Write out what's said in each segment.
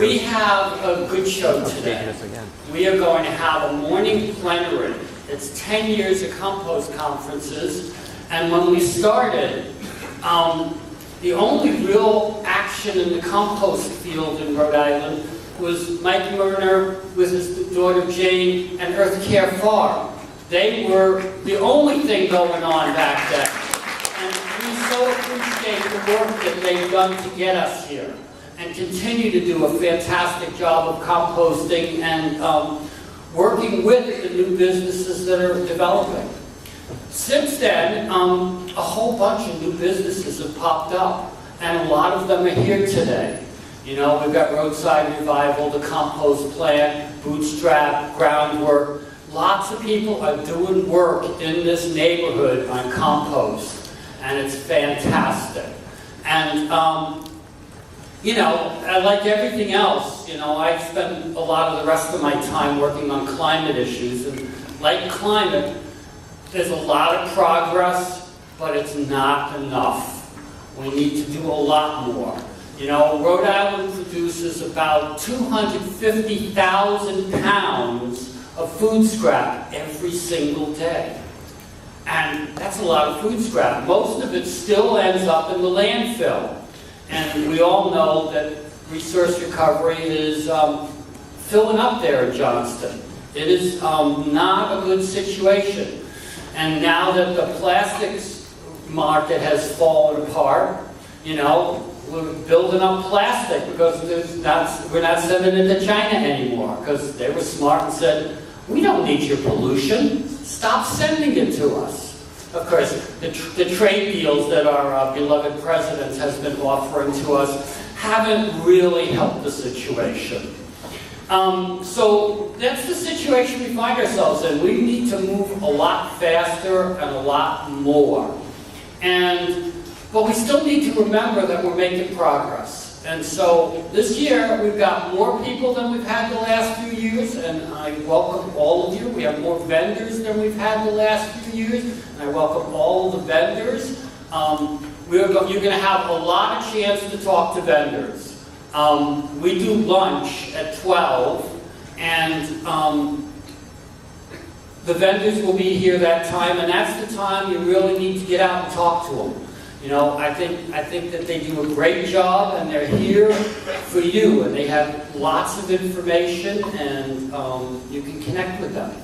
We have a good show today. We are going to have a morning plenary. It's 10 years of compost conferences, and when we started, the only real action in the compost field in Rhode Island was Mike Murner with his daughter Jane and Earth Care Farm. They were the only thing going on back then. And we so appreciate the work that they've done to get us here and continue to do a fantastic job of composting and working with the new businesses that are developing. Since then, a whole bunch of new businesses have popped up, and a lot of them are here today. You know, we've got Roadside Revival, the compost plant, Bootstrap, Groundwork. Lots of people are doing work in this neighborhood on compost, and it's fantastic. And, you know, like everything else, you know, I spend a lot of the rest of my time working on climate issues, and like climate, there's a lot of progress, but it's not enough. We need to do a lot more. You know, Rhode Island produces about 250,000 pounds of food scrap every single day. And that's a lot of food scrap. Most of it still ends up in the landfill. And we all know that resource recovery is filling up there in Johnston. It is not a good situation. And now that the plastics market has fallen apart, you know, we're building up plastic because we're not sending it to China anymore, because they were smart and said, we don't need your pollution. Stop sending it to us. Of course, the trade deals that our beloved president has been offering to us haven't really helped the situation. So that's the situation we find ourselves in. We need to move a lot faster and a lot more. But we still need to remember that we're making progress. And so this year, we've got more people than we've had the last few years, and I welcome all of you. We have more vendors than we've had the last few years, and I welcome all of the vendors. You're going to have a lot of chance to talk to vendors. We do lunch at 12, and the vendors will be here that time, and that's the time you really need to get out and talk to them. You know, I think that they do a great job, and they're here for you, and they have lots of information, and you can connect with them.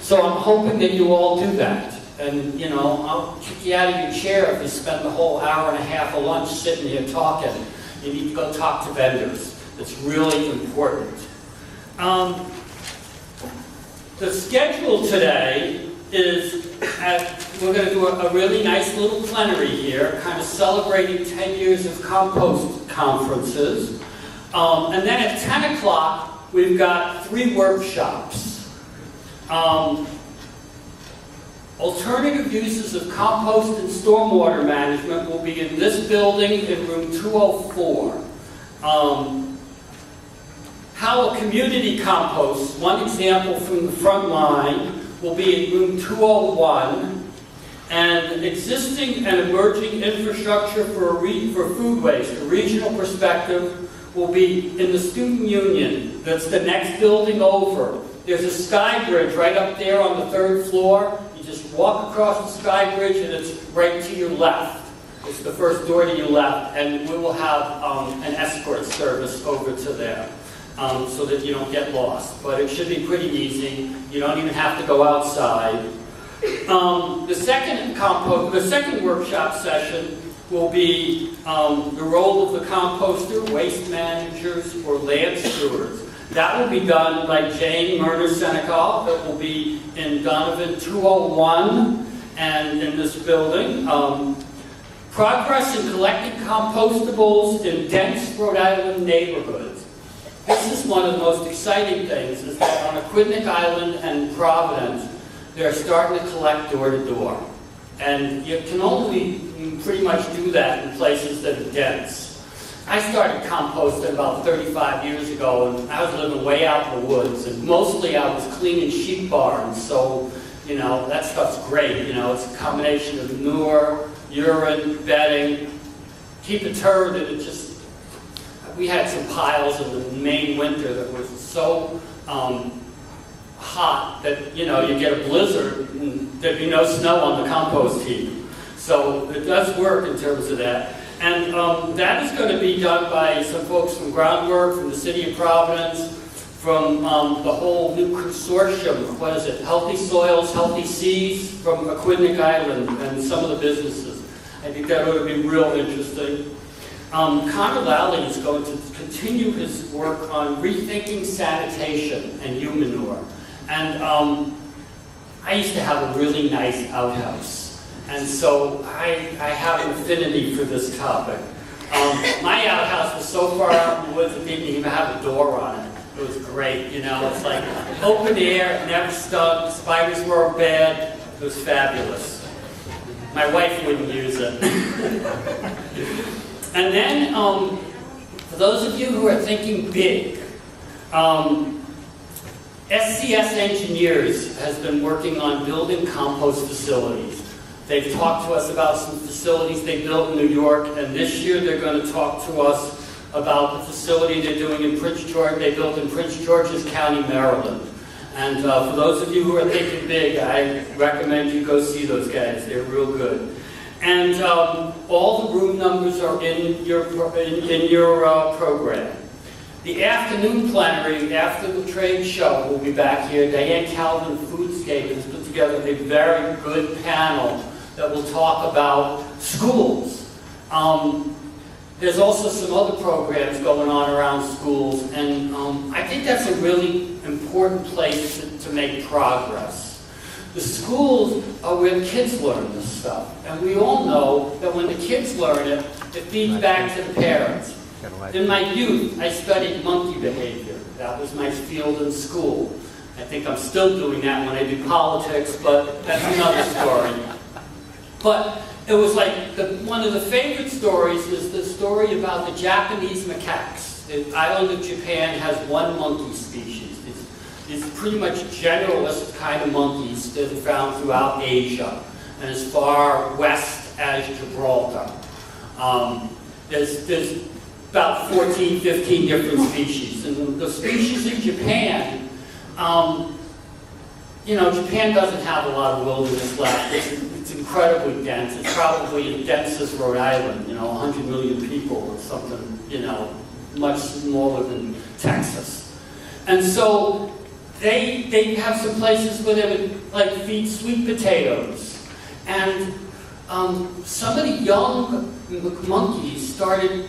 So I'm hoping that you all do that. And, you know, I'll kick you out of your chair if you spend the whole hour and a half of lunch sitting here talking. You need to go talk to vendors. It's really important. The schedule today is, we're going to do a really nice little plenary here, kind of celebrating 10 years of compost conferences. And then at 10 o'clock, we've got 3 workshops. Alternative uses of compost and stormwater management will be in this building in room 204. How a community composts, one example from the front line, will be in room 201. And existing and emerging infrastructure for food waste, a regional perspective, will be in the student union. That's the next building over. There's a sky bridge right up there on the 3rd floor. You just walk across the sky bridge and it's right to your left. It's the first door to your left, and we will have an escort service over to there so that you don't get lost. But it should be pretty easy. You don't even have to go outside. The second workshop session will be the role of the composter, waste managers, or land stewards. That will be done by Jane Murner-Senecal. That will be in Donovan 201 and in this building. Progress in collecting compostables in dense Rhode Island neighborhoods. This is one of the most exciting things, is that on Aquidneck Island and Providence, they're starting to collect door to door. And you can only pretty much do that in places that are dense. I started composting about 35 years ago, and I was living way out in the woods, and mostly I was cleaning sheep barns, so, you know, that stuff's great. You know, it's a combination of manure, urine, bedding. Keep a turd, and it just, we had some piles in the Maine winter that was so hot that, you get a blizzard and there'd be no snow on the compost heap. So it does work in terms of that. And that is going to be done by some folks from Groundwork, from the City of Providence, from the whole new consortium, what is it, Healthy Soils, Healthy Seas, from Aquidneck Island, and some of the businesses. I think that ought to be real interesting. Connor Lally is going to continue his work on rethinking sanitation and humanure. And I used to have a really nice outhouse. And so I have an affinity for this topic. My outhouse was so far out in the woods it didn't even have a door on it. It was great, it's like open air, never stunk, spiders weren't bad. It was fabulous. My wife wouldn't use it. And then, for those of you who are thinking big, SCS Engineers has been working on building compost facilities. They've talked to us about some facilities they built in New York, and this year they're going to talk to us about the facility they're doing in Prince George. They built in Prince George's County, Maryland. And for those of you who are thinking big, I recommend you go see those guys. They're real good. And all the room numbers are in your program. The afternoon plenary after the trade show will be back here. Diane Calvin Foodscape has put together a very good panel that will talk about schools. There's also some other programs going on around schools, and I think that's a really important place to make progress. The schools are where the kids learn this stuff, and we all know that when the kids learn it, it feeds back to the parents. In my youth, I studied monkey behavior. That was my field in school. I think I'm still doing that when I do politics, but that's another story. But it was like, one of the favorite stories is the story about the Japanese macaques. The island of Japan has one monkey species. It's pretty much generalist kind of monkeys that are found throughout Asia and as far west as Gibraltar. There's about 14, 15 different species. And the species in Japan, Japan doesn't have a lot of wilderness left. It's incredibly dense. It's probably as dense as Rhode Island, 100 million people or something, much smaller than Texas. And so they have some places where they would feed sweet potatoes. And some of the young monkeys started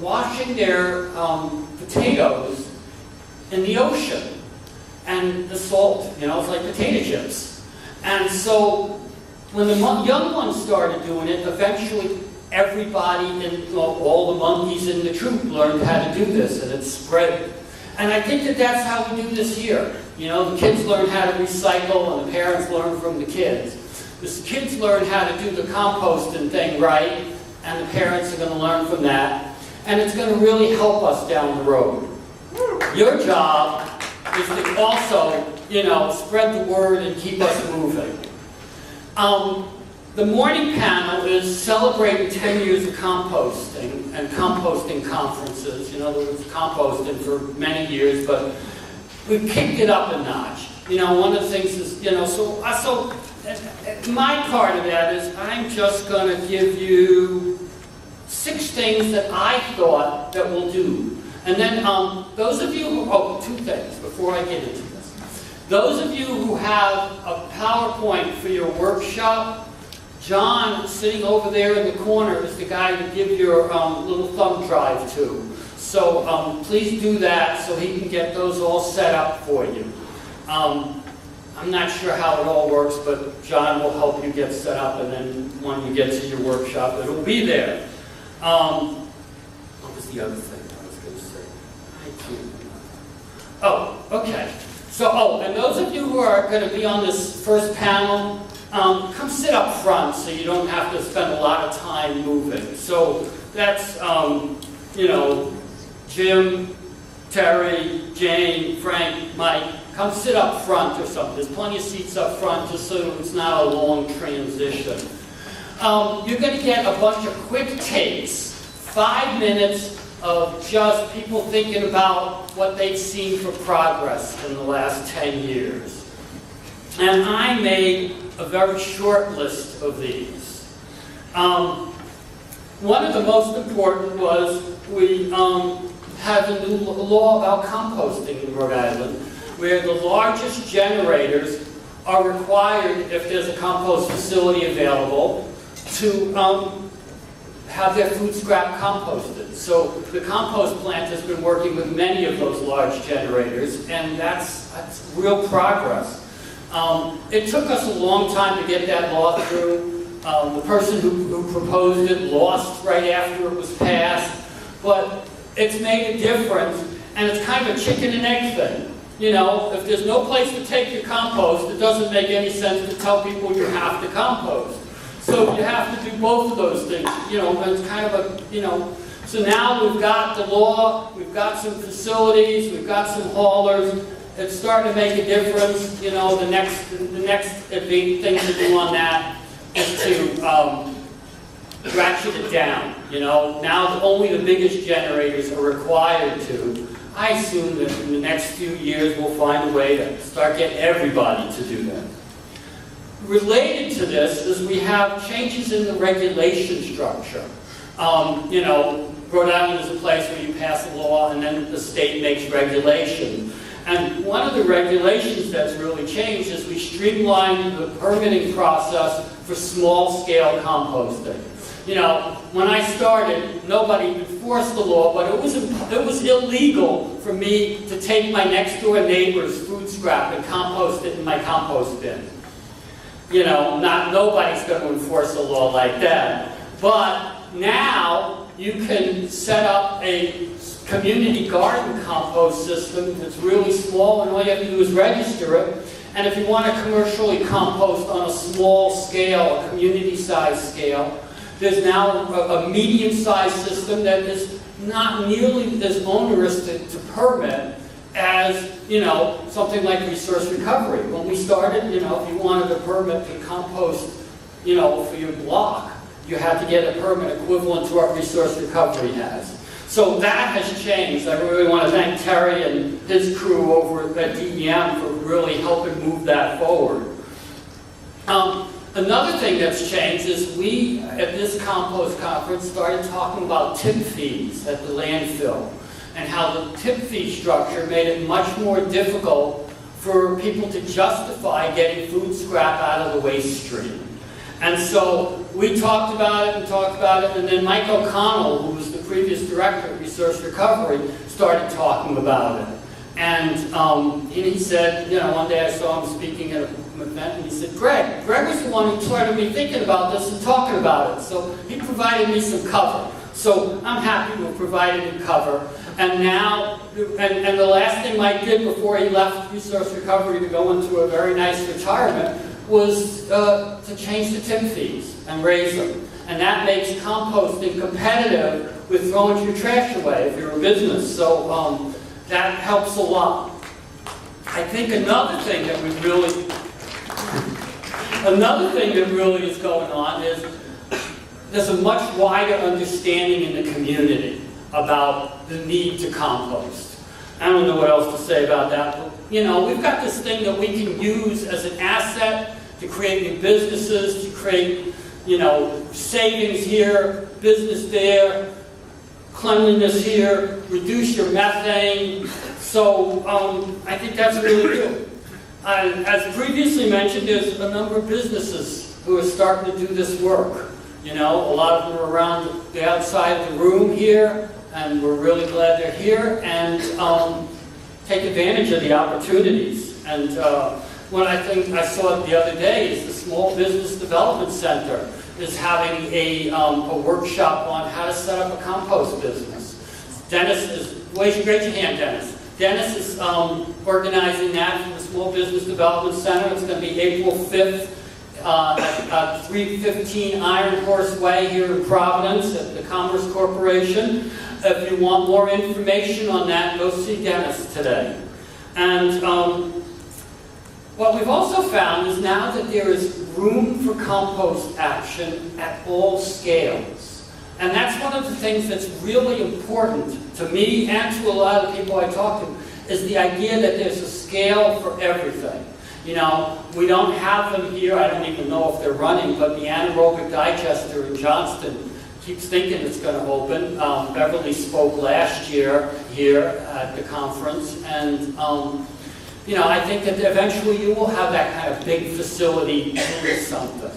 washing their potatoes in the ocean. And the salt, it's like potato chips. And so when the young ones started doing it, eventually everybody, all the monkeys in the troop learned how to do this, and it spread. And I think that's how we do this here. The kids learn how to recycle, and the parents learn from the kids. The kids learn how to do the composting thing right, and the parents are going to learn from that. And it's going to really help us down the road. Your job is to also, spread the word and keep us moving. The morning panel is celebrating 10 years of composting and composting conferences. There was composting for many years, but we kicked it up a notch. One of the things is, so my part of that is I'm just going to give you 6 things that I thought that we'll do. And then those of you who, 2 things before I get into this. Those of you who have a PowerPoint for your workshop, John, sitting over there in the corner, is the guy to give your little thumb drive to. So please do that so he can get those all set up for you. I'm not sure how it all works, but John will help you get set up, and then when you get to your workshop, it'll be there. What was the other thing I was going to say? Oh, okay. So, and those of you who are going to be on this first panel, come sit up front so you don't have to spend a lot of time moving. So that's, Jim, Terry, Jane, Frank, Mike, come sit up front or something. There's plenty of seats up front just so it's not a long transition. You're going to get a bunch of quick takes, 5 minutes of just people thinking about what they've seen for progress in the last 10 years. And I made a very short list of these. One of the most important was we have a new law about composting in Rhode Island, where the largest generators are required, if there's a compost facility available, to have their food scrap composted. So the compost plant has been working with many of those large generators, and that's real progress. It took us a long time to get that law through. The person who proposed it lost right after it was passed, but it's made a difference, and it's kind of a chicken and egg thing. You know, if there's no place to take your compost, it doesn't make any sense to tell people you have to compost. So you have to do both of those things, you know, but it's kind of a, you know. So now we've got the law, we've got some facilities, we've got some haulers. It's starting to make a difference. You know, the next big thing to do on that is to ratchet it down. You know, now only the biggest generators are required to. I assume that in the next few years we'll find a way to start getting everybody to do that. Related to this is we have changes in the regulation structure. You know, Rhode Island is a place where you pass a law and then the state makes regulation. And one of the regulations that's really changed is we streamlined the permitting process for small-scale composting. You know, when I started, nobody enforced the law, but it was illegal for me to take my next-door neighbor's food scrap and compost it in my compost bin. You know, nobody's going to enforce a law like that. But now you can set up a community garden compost system that's really small, and all you have to do is register it. And if you want to commercially compost on a small scale, a community-sized scale, there's now a medium-sized system that is not nearly as onerous to permit as, you know, something like resource recovery. When we started, you know, if you wanted a permit to compost, you know, for your block, you had to get a permit equivalent to what resource recovery has. So that has changed. I really want to thank Terry and his crew over at DEM for really helping move that forward. Another thing that's changed is we, at this compost conference, started talking about tip fees at the landfill, and how the tip fee structure made it much more difficult for people to justify getting food scrap out of the waste stream. And so we talked about it, and then Mike O'Connell, who was the previous director of Resource Recovery, started talking about it. And he said, you know, one day I saw him speaking at an event, and he said, Greg was the one who started me thinking about this and talking about it. So he provided me some cover. So I'm happy to have provided him cover. And now, and the last thing Mike did before he left Resource Recovery to go into a very nice retirement was to change the tip fees and raise them. And that makes composting competitive with throwing your trash away if you're a business. So that helps a lot. I think another thing that really is going on is there's a much wider understanding in the community about the need to compost. I don't know what else to say about that, but you know, we've got this thing that we can use as an asset to create new businesses, to create, you know, savings here, business there, cleanliness here, reduce your methane. So I think that's really good. As previously mentioned, there's a number of businesses who are starting to do this work. You know, a lot of them are around the outside of the room here, and we're really glad they're here, and take advantage of the opportunities. And what I think I saw the other day is the Small Business Development Center is having a workshop on how to set up a compost business. Dennis is, raise your hand, Dennis. Dennis is organizing that for the Small Business Development Center. It's going to be April 5th at 315 Iron Horse Way here in Providence at the Commerce Corporation. If you want more information on that, go see Dennis today. And what we've also found is now that there is room for compost action at all scales. And that's one of the things that's really important to me and to a lot of people I talk to, is the idea that there's a scale for everything. You know, we don't have them here, I don't even know if they're running, but the anaerobic digester in Johnston keeps thinking it's going to open. Beverly spoke last year here at the conference, and you know, I think that eventually you will have that kind of big facility doing something.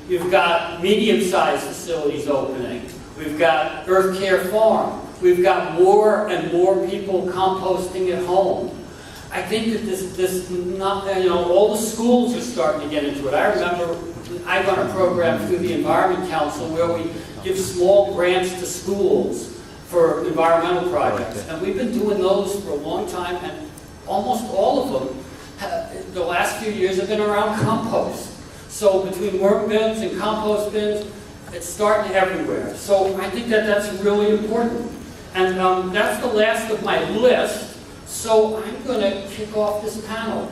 You've got medium-sized facilities opening. We've got Earth Care Farm. We've got more and more people composting at home. I think that this not, you know, all the schools are starting to get into it. I remember I run a program through the Environment Council where we give small grants to schools for environmental projects. And we've been doing those for a long time, and almost all of them, the last few years, have been around compost. So between worm bins and compost bins, it's starting everywhere. So I think that that's really important. And that's the last of my list. So I'm going to kick off this panel.